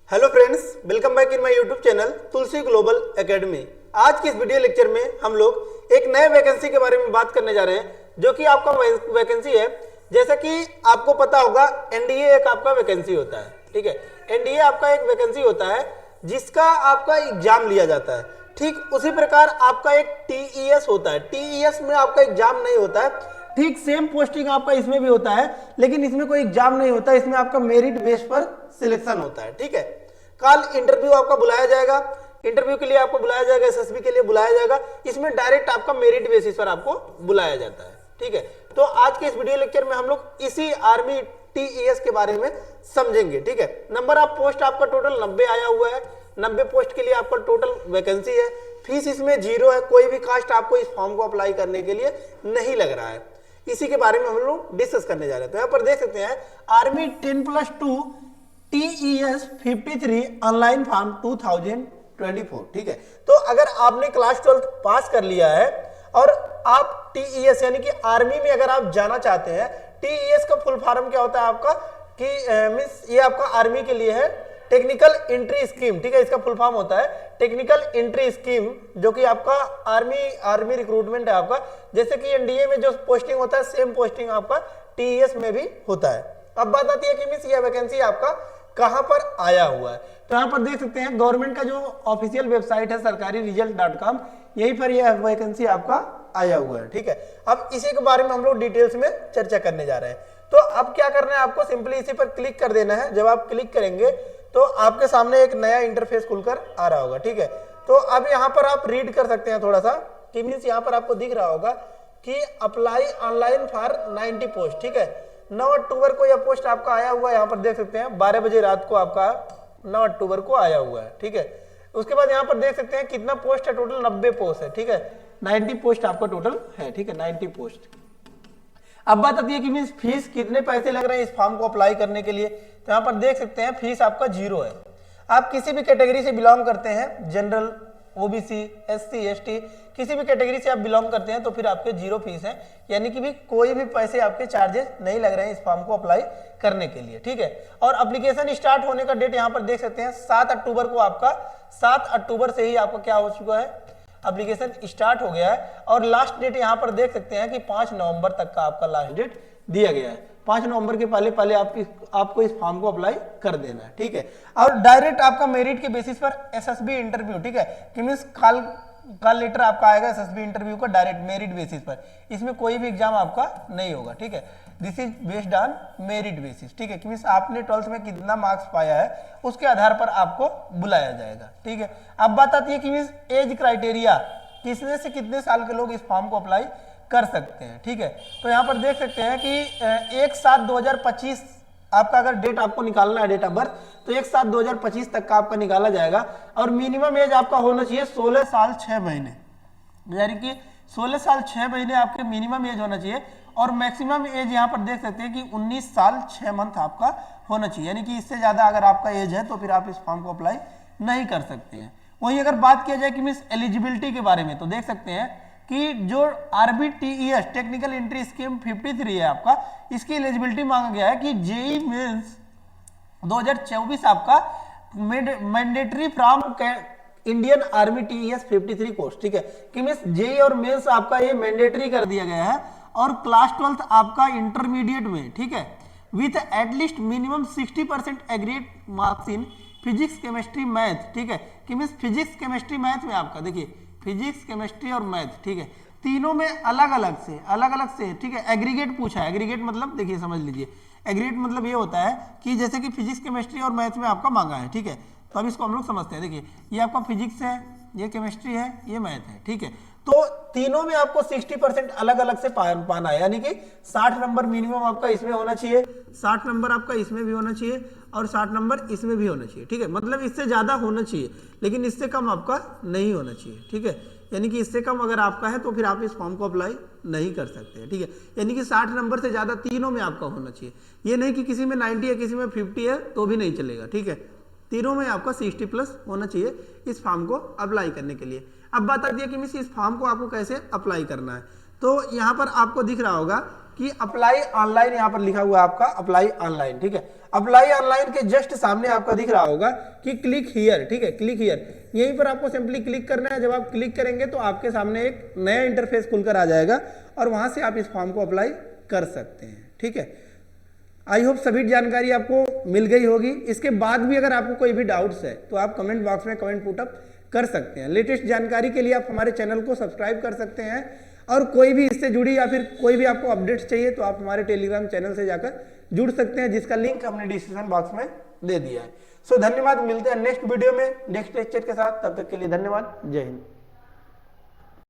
Hello friends, welcome back in my YouTube channel Tulsi global academy. आज की इस video lecture में हम लोग एक नए वैकेंसी के बारे में बात करने जा रहे हैं, जो कि आपका वैकेंसी है। जैसा कि आपको पता होगा, एनडीए एक आपका वैकेंसी होता है। ठीक है, एनडीए आपका एक वैकेंसी होता है जिसका आपका एग्जाम लिया जाता है। ठीक उसी प्रकार आपका एक टीईएस होता है। टीईएस में आपका एग्जाम नहीं होता है, ठीक सेम पोस्टिंग आपका इसमें भी होता है, लेकिन इसमें कोई एग्जाम नहीं होता। इसमें आपका मेरिट बेस पर सिलेक्शन होता है। ठीक है, कल इंटरव्यू आपका बुलाया जाएगा, इंटरव्यू के लिए आपको बुलाया जाएगा, एसएसबी के लिए बुलाया जाएगा। इसमें डायरेक्ट आपका मेरिट बेसिस पर आपको बुलाया जाता है। ठीक है, तो आज के इस वीडियो लेक्चर में हम लोग इसी आर्मी टीईएस के बारे में समझेंगे। ठीक है, नंबर ऑफ पोस्ट आपका टोटल 90 आया हुआ है। 90 पोस्ट के लिए आपका टोटल वैकेंसी है। फीस इसमें 0 है, कोई भी कास्ट आपको इस फॉर्म को अप्लाई करने के लिए नहीं लग रहा है। इसी के बारे में हम लोग डिस्कस करने जा रहे हैं। तो यहाँ पर देख सकते हैं, आर्मी 10+2 TES 53 ऑनलाइन फॉर्म 2024। ठीक है, तो अगर आपने क्लास 12 पास कर लिया है और आप TES यानी कि आर्मी में अगर आप जाना चाहते हैं, TES का फुल फॉर्म क्या होता है आपका, कि मींस ये आपका आर्मी के लिए है, टेक्निकल एंट्री स्कीम। ठीक है, इसका फुल फॉर्म होता है टेक्निकल एंट्री स्कीम, जो कि आपका आर्मी रिक्रूटमेंट है आपका। जैसे कि एनडीए में जो पोस्टिंग होता है, सेम पोस्टिंग आपका टीईएस में भी होता है। अब बात आती है कि मींस ये वैकेंसी आपका कहां पर आया हुआ है। तो यहां पर देख सकते हैं, गवर्नमेंट का जो ऑफिशियल वेबसाइट है सरकारी रिजल्ट.com, यहीं पर यह वैकेंसी आपका आया हुआ है। ठीक है, अब इसी के बारे में हम लोग डिटेल्स में चर्चा करने जा रहे हैं। तो अब क्या करना है, आपको सिंपली इसी पर क्लिक कर देना है। जब आप क्लिक करेंगे तो आपके सामने एक नया इंटरफेस खुलकर आ रहा होगा। ठीक है, तो अब यहाँ पर आप रीड कर सकते हैं थोड़ा सा, कि मीन्स यहाँ पर आपको दिख रहा होगा कि अप्लाई ऑनलाइन फॉर 90 पोस्ट। ठीक है, 9 अक्टूबर को यह पोस्ट आपका आया हुआ है। यहाँ पर देख सकते हैं 12 बजे रात को आपका 9 अक्टूबर को आया हुआ है। ठीक है, उसके बाद यहाँ पर देख सकते हैं कितना पोस्ट है, टोटल 90 पोस्ट है। ठीक है, 90 पोस्ट आपका टोटल है। ठीक है, 90 पोस्ट। अब बात आती है कि मींस फीस कितने पैसे लग रहे हैं इस फॉर्म को अप्लाई करने के लिए। तो यहाँ पर देख सकते हैं फीस आपका 0 है। आप किसी भी कैटेगरी से बिलोंग करते हैं, जनरल, ओबीसी, एससी, एसटी, किसी भी कैटेगरी से आप बिलोंग करते हैं, तो फिर आपके 0 फीस है, यानी कि भी कोई भी पैसे आपके चार्जेस नहीं लग रहे हैं इस फॉर्म को अप्लाई करने के लिए। ठीक है, और एप्लीकेशन स्टार्ट होने का डेट यहाँ पर देख सकते हैं 7 अक्टूबर को आपका, 7 अक्टूबर से ही आपका क्या हो चुका है, एप्लीकेशन स्टार्ट हो गया है। और लास्ट डेट यहाँ पर देख सकते हैं कि 5 नवंबर तक का आपका लास्ट डेट दिया गया है। 5 नवंबर के पहले आपको इस फॉर्म को अप्लाई कर देना है। ठीक है, और डायरेक्ट आपका मेरिट के बेसिस पर एसएसबी इंटरव्यू। ठीक है, कि मींस कल लेटर आपका आएगा एसएसबी इंटरव्यू का डायरेक्ट मेरिट बेसिस पर। इसमें कोई भी एग्जाम आपका नहीं होगा। ठीक है, this is based on merit basis. ठीक है, कि मींस आपने 12th में कितना मार्क्स पाया है उसके आधार पर आपको बुलाया जाएगा। ठीक है, अब बात आती है कि मींस एज क्राइटेरिया, कितने से कितने साल के लोग इस फॉर्म को अप्लाई कर सकते हैं। ठीक है, तो यहाँ पर देख सकते हैं कि 1/7/2025 आपका अगर डेट आपको निकालना है, डेट ऑफ बर्थ, तो 1/7/2025 तक का आपका निकाला जाएगा। और मिनिमम एज आपका होना चाहिए 16 साल 6 महीने, यानी कि 16 साल 6 महीने आपके मिनिमम एज होना चाहिए। और मैक्सिमम एज यहाँ पर देख सकते हैं कि 19 साल 6 मंथ आपका होना चाहिए, यानी कि इससे ज्यादा अगर आपका एज है तो फिर आप इस फॉर्म को अप्लाई नहीं कर सकते हैं। वहीं अगर बात किया जाए कि मींस एलिजिबिलिटी के बारे में, तो देख सकते हैं कि जो आरबीटीईएस टेक्निकल एंट्री स्कीम 53 है आपका, इसकी एलिजिबिलिटी मांगा गया है कि जेई मेंस 2024 आपका mandatory from Indian army TES 53 course. ठीक है, कि मींस जेई और मेंस आपका ये मैंडेटरी कर दिया गया है। और क्लास 12 आपका इंटरमीडिएट में, ठीक है, with at least minimum 60% aggregate marks in physics, chemistry, math. ठीक है, कि मींस फिजिक्स, केमिस्ट्री, मैथ में आपका देखिए फिजिक्स, केमिस्ट्री और मैथ। ठीक है, तीनों में अलग अलग से। ठीक है, एग्रीगेट पूछा है। एग्रीगेट मतलब देखिए समझ लीजिए, एग्रीगेट मतलब ये होता है कि जैसे कि फिजिक्स, केमिस्ट्री और मैथ में आपका मांगा है। ठीक है, तो अब इसको हम लोग समझते हैं। देखिए, ये आपका फिजिक्स है, ये केमिस्ट्री है, ये मैथ है। ठीक है, तो तीनों में आपको 60% अलग अलग से पाना है, यानी कि 60 नंबर मिनिमम आपका इसमें होना चाहिए, 60 नंबर आपका इसमें भी होना चाहिए और 60 नंबर इसमें भी होना चाहिए। ठीक है, मतलब इससे ज्यादा होना चाहिए, लेकिन इससे कम आपका नहीं होना चाहिए। ठीक है, यानी कि इससे कम अगर आपका है तो फिर आप इस फॉर्म को अप्लाई नहीं कर सकते हैं। ठीक है, यानी कि 60 नंबर से ज्यादा तीनों में आपका होना चाहिए। ये नहीं कि किसी में 90 है, किसी में 50 है तो भी नहीं चलेगा। ठीक है, तीनों में आपका 60+ होना चाहिए इस फॉर्म को अप्लाई करने के लिए। अब बात आती है कि मिस इस फॉर्म को आपको कैसे अप्लाई करना है। तो यहाँ पर आपको दिख रहा होगा कि अप्लाई ऑनलाइन, यहाँ पर लिखा हुआ है आपका अप्लाई ऑनलाइन, ठीक है। अप्लाई ऑनलाइन के जस्ट सामने आपका दिख रहा होगा कि क्लिक हियर, ठीक है, क्लिक हियर, यहीं पर आपको सिंपली क्लिक करना है। जब आप क्लिक करेंगे तो आपके सामने एक नया इंटरफेस खुलकर आ जाएगा और वहां से आप इस फॉर्म को अप्लाई कर सकते हैं, ठीक है। आई होप सभी जानकारी आपको मिल गई होगी। इसके बाद भी अगर आपको कोई भी डाउट्स है तो आप कमेंट बॉक्स में कमेंट पुट अप कर सकते हैं। लेटेस्ट जानकारी के लिए आप हमारे चैनल को सब्सक्राइब कर सकते हैं और कोई भी इससे जुड़ी या फिर कोई भी आपको अपडेट्स चाहिए तो आप हमारे टेलीग्राम चैनल से जाकर जुड़ सकते हैं, जिसका लिंक हमने डिस्क्रिप्शन बॉक्स में दे दिया है। सो धन्यवाद, मिलते हैं नेक्स्ट वीडियो में नेक्स्ट लेक्चर के साथ। तब तक के लिए धन्यवाद, जय हिंद।